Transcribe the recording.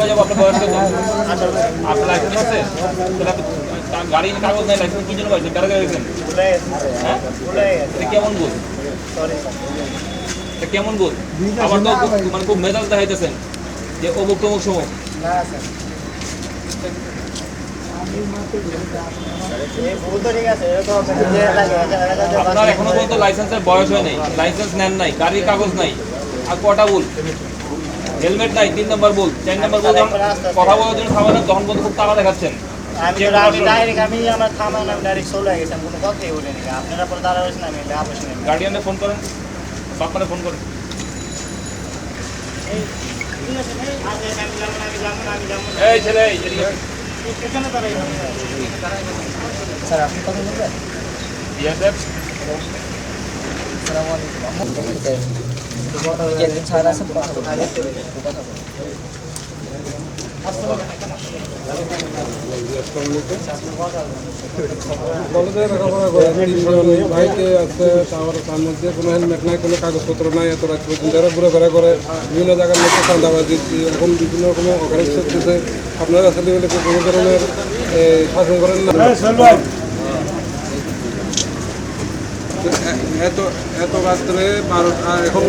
চলে যাবো। আপনার বয়স কত? আপনার লাইসেন্স আছে? তাহলে আপনি গাড়ির কাগজ নাই, লাইসেন্স কি জন্য পাইছেন? কারা গেছেন? হ্যাঁ, এটা কেমন বোধ? এটা কেমন বোধ? আবার তো মানে খুব মেজাজ দেখাইতেছেন যে অমুক তমুক সমুক। আপনার এখনো পর্যন্ত লাইসেন্সের বয়স হয় নাই, লাইসেন্স নেন নাই, গাড়ির কাগজ নাই, আর কটা ভুল? হেলমেট নাই, 3 নম্বর ভুল। 4 নম্বর ভুল, কথা বলার জন্য থামালেন, তখন কিন্তু খুব তাড়া দেখাচ্ছেন। গার্ডিয়ানে ফোন করেন, বাপ্পারে ফোন করেন। এই ছেলে, স্যার আপনি কথা বলবেন? একজন স্যার আছেন, কথা বলবেন। কলেজে লেখাপড়া করে 3 জন ভাইকে আছে, তার মধ্যে কোনো হেলমেট নাই, কোনো কাগজপত্র নাই, এত রাত পর্যন্ত যারা ঘুরে করে বিভিন্ন জায়গার মধ্যে চাঁদাবাজি, এখন বিভিন্ন রকমের অকারেন্স চলতেছে। আপনারা ছেলেমেয়েকে কোনো ধরনের শাসন করেন না। এত রাত্রে 12টা, এখন